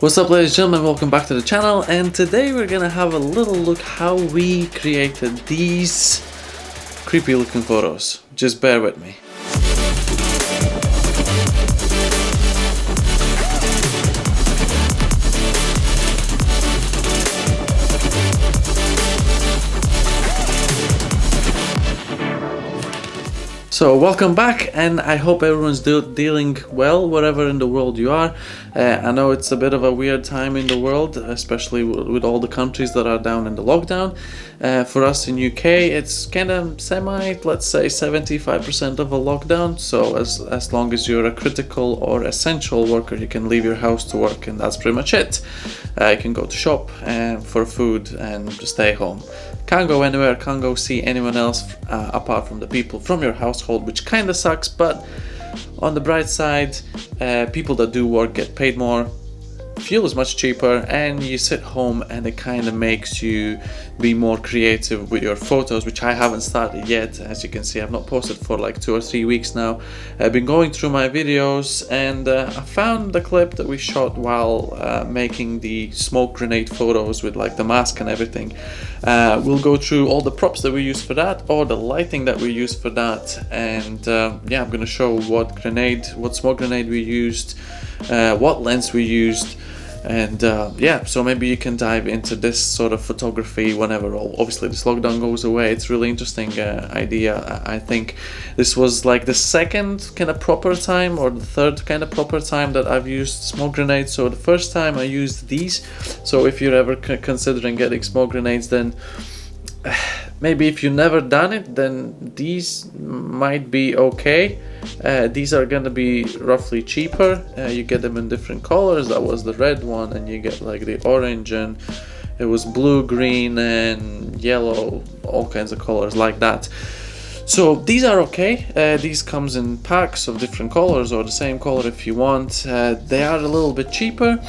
What's up, ladies and gentlemen, welcome back to the channel, and today we're gonna have a little look how we created these creepy looking photos. Just bear with me. So welcome back, and I hope everyone's dealing well wherever in the world you are. I know it's a bit of a weird time in the world, especially with all the countries that are down in the lockdown. For us in UK, it's kind of let's say 75% of a lockdown. So as long as you're a critical or essential worker, you can leave your house to work, and that's pretty much it. You can go to shop and for food and just stay home. Can't go anywhere, can't go see anyone else apart from the people from your household, which kind of sucks, but on the bright side, people that do work get paid more, fuel is much cheaper, and you sit home and it kind of makes you be more creative with your photos, which I haven't started yet. As you can see, I've not posted for like 2 or 3 weeks now. I've been going through my videos, and I found the clip that we shot while making the smoke grenade photos with like the mask and everything. We'll go through all the props that we use for that, or the lighting that we use for that, and yeah, I'm gonna show what smoke grenade we used, what lens we used. And yeah, so maybe you can dive into this sort of photography whenever obviously this lockdown goes away. It's really interesting idea. I think this was like the second kind of proper time, or the third kind of proper time that I've used smoke grenades. So the first time I used these, so if you're ever considering getting smoke grenades, then maybe if you've never done it, then these might be okay. These are gonna be roughly cheaper. You get them in different colors. That was the red one, and you get like the orange, and it was blue, green, and yellow, all kinds of colors like that. So these are okay. These comes in packs of different colors, or the same color if you want. They are a little bit cheaper,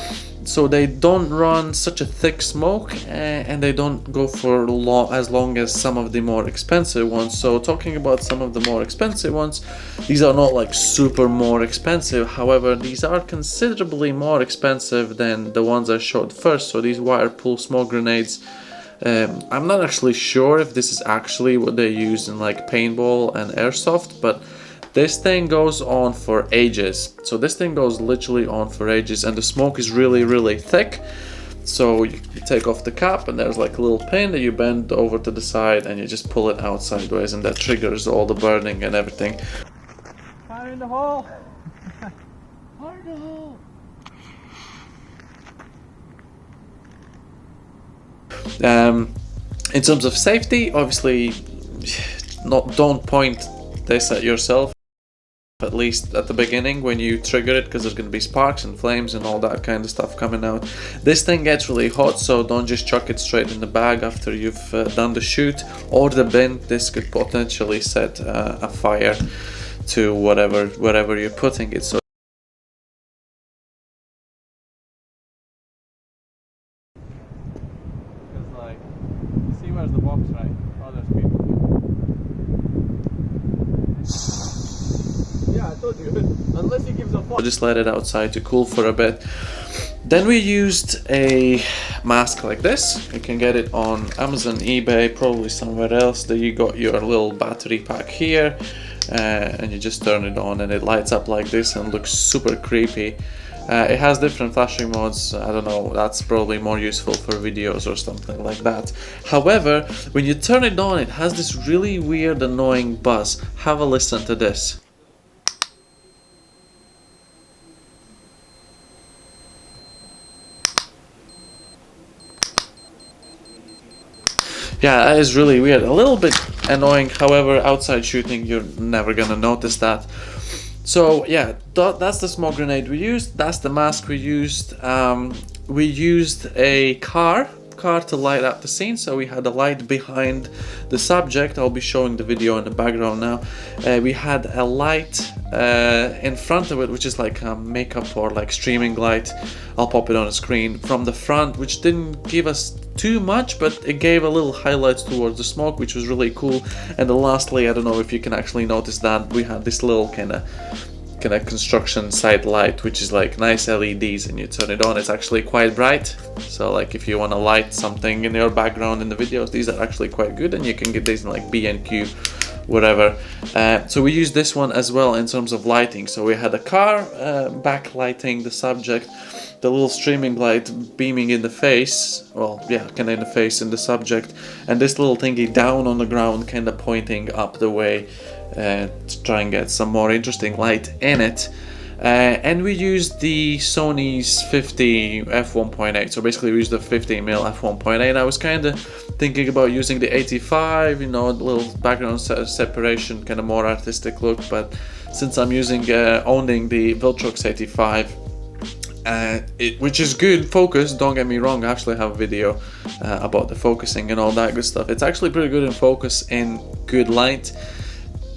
so they don't run such a thick smoke, and they don't go for as long as some of the more expensive ones. So talking about some of the more expensive ones, these are not like super more expensive. However, these are considerably more expensive than the ones I showed first. So these wire pull smoke grenades, I'm not actually sure if this is actually what they use in like paintball and airsoft, but this thing goes on for ages. So this thing goes literally on for ages, and the smoke is really, really thick. So you take off the cap, and there's like a little pin that you bend over to the side, and you just pull it out sideways, and that triggers all the burning and everything. Fire in the hole! Fire in the hole! In terms of safety, obviously, don't point this at yourself, at least at the beginning when you trigger it, because there's going to be sparks and flames and all that kind of stuff coming out. This thing gets really hot, so don't just chuck it straight in the bag after you've done the shoot or the bin. This could potentially set a fire to wherever you're putting it. So Because like, you see where's the box, right? Oh, there's people. Yeah, I told you. Unless he gives a fuck. just let it outside to cool for a bit. Then we used a mask like this. You can get it on Amazon, eBay, probably somewhere else. That you got your little battery pack here, and you just turn it on, and it lights up like this and looks super creepy. It has different flashing modes. I don't know, that's probably more useful for videos or something like that. However, when you turn it on, it has this really weird, annoying buzz. Have a listen to this. Yeah, that is really weird. A little bit annoying. However, outside shooting, you're never gonna notice that. So yeah, that's the smoke grenade we used. That's the mask we used. We used a car to light up the scene. So we had a light behind the subject. I'll be showing the video in the background now. We had a light in front of it, which is like a makeup or like streaming light. I'll pop it on the screen from the front, which didn't give us too much, but it gave a little highlights towards the smoke, which was really cool. And then lastly, I don't know if you can actually notice that we had this little kind kind of construction site light, which is like nice LEDs, and you turn it on, it's actually quite bright. So like if you want to light something in your background in the videos, these are actually quite good, and you can get these in like B&Q, whatever. So we use this one as well in terms of lighting. So we had a car backlighting the subject, the little streaming light beaming in the face, well, yeah, kind of in the face in the subject, and this little thingy down on the ground, kind of pointing up the way to try and get some more interesting light in it. And we used the Sony's 50 f1.8, so basically we used the 50mm f1.8. I was kind of thinking about using the 85, you know, a little background separation, kind of more artistic look, but since I'm owning the Viltrox 85, which is good focus, don't get me wrong, I actually have a video about the focusing and all that good stuff. It's actually pretty good in focus in good light.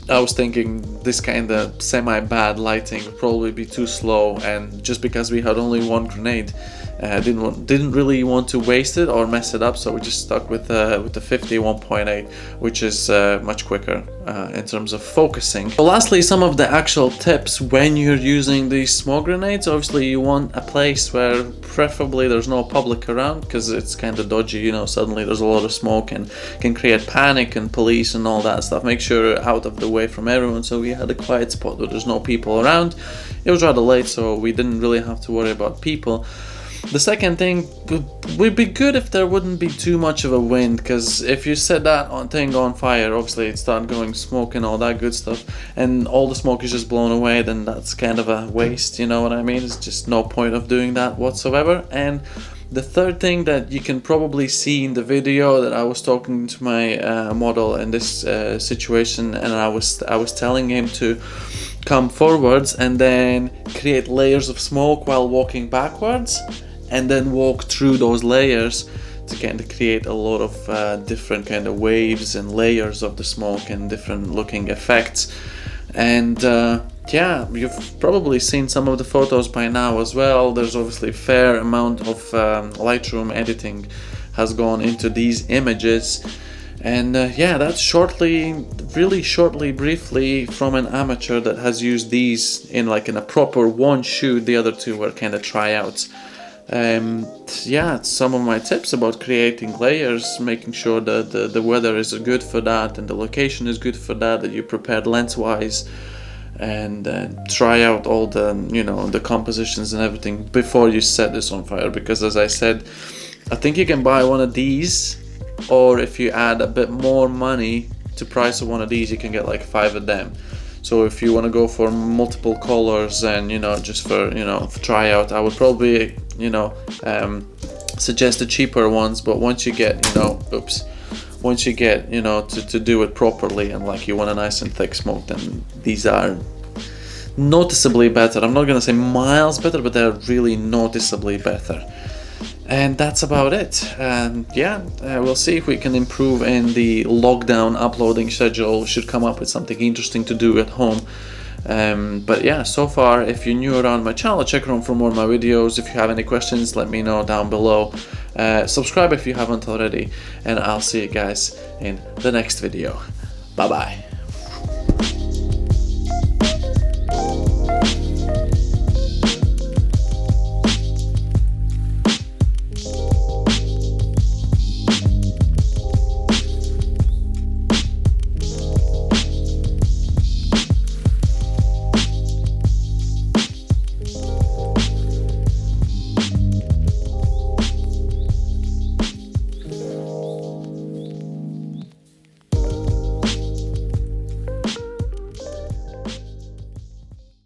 I was thinking this kind of semi-bad lighting would probably be too slow, and just because we had only one grenade, didn't really want to waste it or mess it up, so we just stuck with the 51.8, which is much quicker in terms of focusing. So lastly, some of the actual tips when you're using these smoke grenades. Obviously you want a place where preferably there's no public around, because it's kind of dodgy, you know, suddenly there's a lot of smoke and can create panic and police and all that stuff. Make sure you're out of the way from everyone. So we had a quiet spot where there's no people around. It was rather late, so we didn't really have to worry about people. The second thing would be good if there wouldn't be too much of a wind, because if you set that thing on fire, obviously it starts going smoke and all that good stuff, and all the smoke is just blown away, then that's kind of a waste, you know what I mean? It's just no point of doing that whatsoever. And the third thing that you can probably see in the video, that I was talking to my model in this situation, and I was telling him to come forwards and then create layers of smoke while walking backwards, and then walk through those layers to kind of create a lot of different kind of waves and layers of the smoke and different looking effects. And yeah, you've probably seen some of the photos by now as well. There's obviously a fair amount of Lightroom editing has gone into these images. And yeah, that's really shortly, briefly, from an amateur that has used these in a proper one shoot. The other two were kind of tryouts. Yeah, some of my tips about creating layers, making sure that the weather is good for that and the location is good for that, that you prepared lens-wise, and try out all the, you know, the compositions and everything before you set this on fire. Because as I said, I think you can buy one of these, or if you add a bit more money to price of one of these, you can get like 5 of them. So if you want to go for multiple colors and, you know, just for, you know, for tryout, I would probably, you know, suggest the cheaper ones. But once you get, you know, once you get, you know, to do it properly, and like you want a nice and thick smoke, then these are noticeably better. I'm not gonna say miles better, but they're really noticeably better. And that's about it. Yeah, we'll see if we can improve in the lockdown uploading schedule. Should come up with something interesting to do at home. But yeah, so far, if you're new around my channel, check around for more of my videos. If you have any questions, let me know down below. Subscribe if you haven't already, and I'll see you guys in the next video. Bye bye.